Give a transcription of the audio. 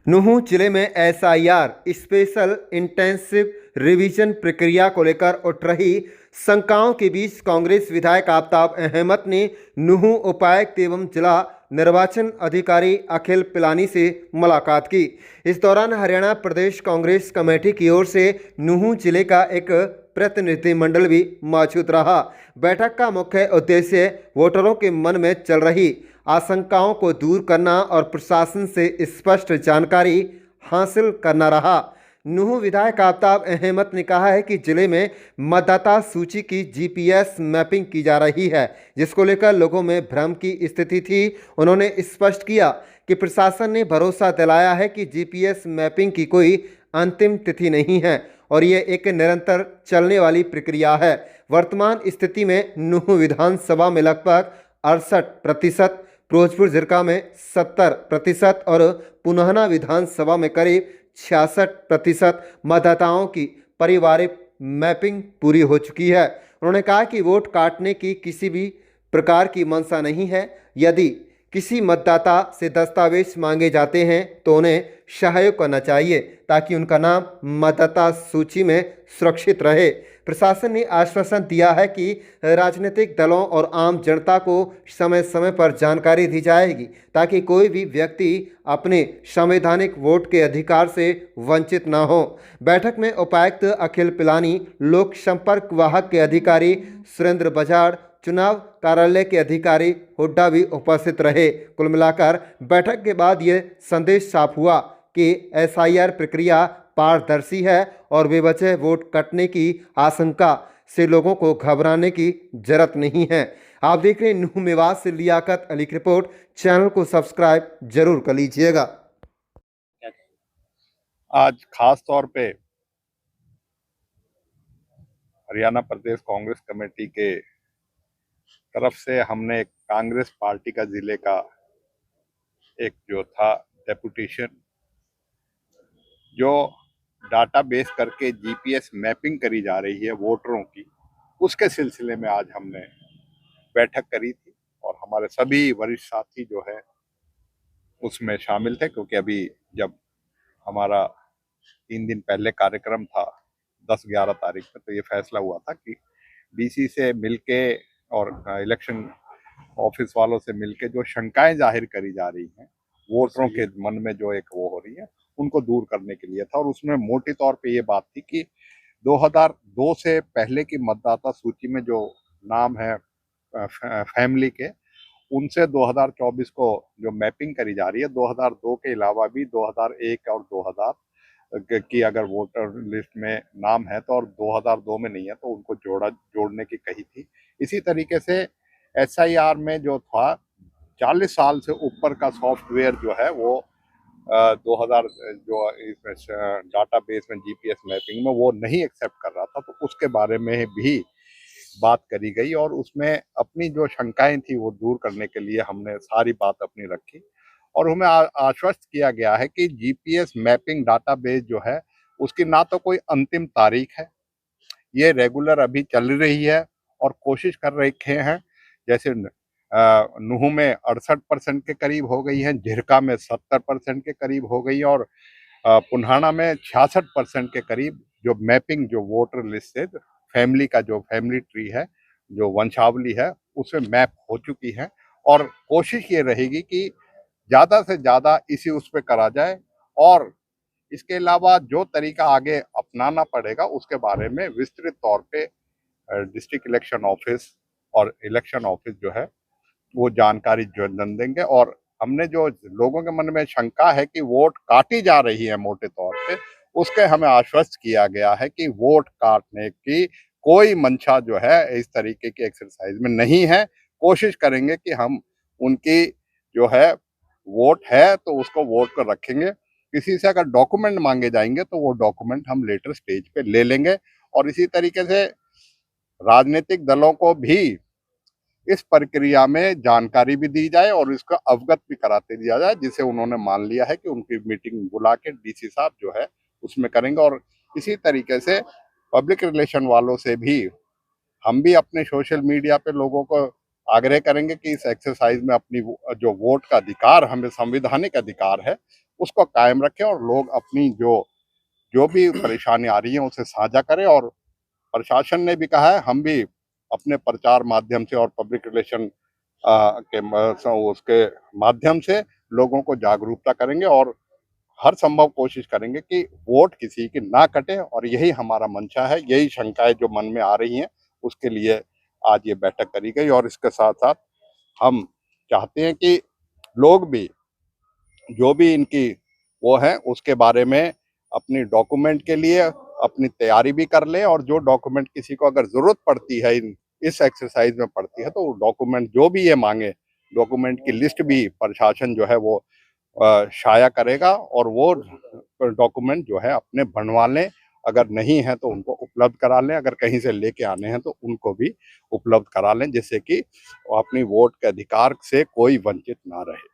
नूंह जिले में SIR special intensive revision प्रक्रिया को लेकर उठ रही शंकाओं के बीच कांग्रेस विधायक आफताब अहमद ने नूंह उपायुक्त एवं जिला निर्वाचन अधिकारी अखिल पिलानी से मुलाकात की। इस दौरान हरियाणा प्रदेश कांग्रेस कमेटी की ओर से नूंह जिले का एक प्रतिनिधिमंडल भी मौजूद रहा। बैठक का मुख्य उद्देश्य वोटरों के मन में चल रही आशंकाओं को दूर करना और प्रशासन से स्पष्ट जानकारी हासिल करना रहा। नूंह विधायक आफताब अहमद ने कहा है कि जिले में मतदाता सूची की जीपीएस मैपिंग की जा रही है, जिसको लेकर लोगों में भ्रम की स्थिति थी। उन्होंने स्पष्ट किया कि प्रशासन ने भरोसा दिलाया है कि जीपीएस मैपिंग की कोई अंतिम तिथि नहीं है और ये एक निरंतर चलने वाली प्रक्रिया है। वर्तमान स्थिति में नूंह विधानसभा में लगभग 68%, फिरोजपुर जिरका में 70% और पुनहना विधानसभा में करीब 66% मतदाताओं की पारिवारिक मैपिंग पूरी हो चुकी है। उन्होंने कहा कि वोट काटने की किसी भी प्रकार की मंशा नहीं है। यदि किसी मतदाता से दस्तावेज मांगे जाते हैं तो उन्हें सहयोग करना चाहिए ताकि उनका नाम मतदाता सूची में सुरक्षित रहे। प्रशासन ने आश्वासन दिया है कि राजनीतिक दलों और आम जनता को समय समय पर जानकारी दी जाएगी ताकि कोई भी व्यक्ति अपने संवैधानिक वोट के अधिकार से वंचित न हो। बैठक में उपायुक्त अखिल पिलानी, लोक संपर्क वाहक के अधिकारी सुरेंद्र बजाड़, चुनाव कार्यालय के अधिकारी हुड्डा भी उपस्थित रहे। कुल मिलाकर बैठक के बाद ये संदेश साफ हुआ कि एसआईआर प्रक्रिया पारदर्शी है और बेवजह वोट कटने की आशंका से लोगों को घबराने की जरूरत नहीं है। आप देख रहे हैं नूंह मेवात से लियाकत अली की रिपोर्ट। चैनल को सब्सक्राइब जरूर कर लीजिएगा। आज खास तौर पे हरियाणा प्रदेश कांग्रेस कमेटी के तरफ से हमने एक कांग्रेस पार्टी का जिले का एक जो था डेपुटेशन जो डाटाबेस करके जीपीएस मैपिंग करी जा रही है वोटरों की, उसके सिलसिले में आज हमने बैठक करी थी और हमारे सभी वरिष्ठ साथी जो है उसमें शामिल थे, क्योंकि अभी जब हमारा 3 दिन पहले कार्यक्रम था 10-11 तारीख में, तो ये फैसला हुआ था कि डीसी से मिलके और इलेक्शन ऑफिस वालों से मिलके जो शंकाएं जाहिर करी जा रही हैं वोटरों के मन में, जो एक वो हो रही है, उनको दूर करने के लिए था। और उसमें मोटी तौर पे ये बात थी कि 2002 से पहले की मतदाता सूची में जो नाम है फैमिली के, उनसे 2024 को जो मैपिंग करी जा रही है, 2002 के अलावा भी 2001 और 2000 की अगर वोटर लिस्ट में नाम है तो, और 2002 में नहीं है तो उनको जोड़ने की कही थी। इसी तरीके से एसआईआर में जो था 40 साल से ऊपर का सॉफ्टवेयर जो है वो 2000 जो इसमें डाटाबेस में जीपीएस मैपिंग में वो नहीं एक्सेप्ट कर रहा था, तो उसके बारे में भी बात करी गई और उसमें अपनी जो शंकाएं थी वो दूर करने के लिए हमने सारी बात अपनी रखी और हमें आश्वस्त किया गया है कि जीपीएस मैपिंग डाटाबेस जो है उसकी ना तो कोई अंतिम तारीख है, ये रेगुलर अभी चल रही है और कोशिश कर रखे हैं। जैसे नूंह में 68% के करीब हो गई है, झिरका में 70% के करीब हो गई और पुन्हाना में 66% के करीब जो मैपिंग जो वोटर लिस्ट से फैमिली का जो फैमिली ट्री है, जो वंशावली है, उसमें मैप हो चुकी है और कोशिश ये रहेगी कि ज्यादा से ज्यादा इसी उस पे करा जाए और इसके अलावा जो तरीका आगे अपनाना पड़ेगा उसके बारे में विस्तृत तौर पे डिस्ट्रिक्ट इलेक्शन ऑफिस और इलेक्शन ऑफिस जो है वो जानकारी जन देंगे। और हमने जो लोगों के मन में शंका है कि वोट काटी जा रही है मोटे तौर पे, उसके हमें आश्वस्त किया गया है कि वोट काटने की कोई मंशा जो है इस तरीके की एक्सरसाइज में नहीं है। कोशिश करेंगे कि हम उनकी जो है वोट है तो उसको वोट कर रखेंगे। किसी से अगर डॉक्यूमेंट मांगे जाएंगे तो वो डॉक्यूमेंट हम लेटर स्टेज पे ले लेंगे और इसी तरीके से राजनीतिक दलों को भी इस प्रक्रिया में जानकारी भी दी जाए और इसका अवगत भी कराते दिया जाए, जिसे उन्होंने मान लिया है कि उनकी मीटिंग बुला के डीसी साहब जो है उसमें करेंगे। और इसी तरीके से पब्लिक रिलेशन वालों से भी हम भी अपने सोशल मीडिया पे लोगों को आग्रह करेंगे कि इस एक्सरसाइज में अपनी जो वोट का अधिकार, हमें संवैधानिक अधिकार है, उसको कायम रखें और लोग अपनी जो भी परेशानी आ रही है उसे साझा करें। और प्रशासन ने भी कहा है, हम भी अपने प्रचार माध्यम से और पब्लिक रिलेशन उसके माध्यम से लोगों को जागरूकता करेंगे और हर संभव कोशिश करेंगे कि वोट किसी की ना कटे। और यही हमारा मंशा है, यही शंकाएं जो मन में आ रही हैं उसके लिए आज ये बैठक करी गई। और इसके साथ साथ हम चाहते हैं कि लोग भी जो भी इनकी वो है उसके बारे में अपनी डॉक्यूमेंट के लिए अपनी तैयारी भी कर लें। और जो डॉक्यूमेंट किसी को अगर जरूरत पड़ती है इस एक्सरसाइज में पड़ती है तो डॉक्यूमेंट जो भी ये मांगे, डॉक्यूमेंट की लिस्ट भी प्रशासन जो है वो शाया करेगा और वो डॉक्यूमेंट जो है अपने बनवा लें। अगर नहीं है तो उनको उपलब्ध करा लें, अगर कहीं से लेके आने हैं तो उनको भी उपलब्ध करा लें, जिससे कि अपनी वोट के अधिकार से कोई वंचित ना रहे।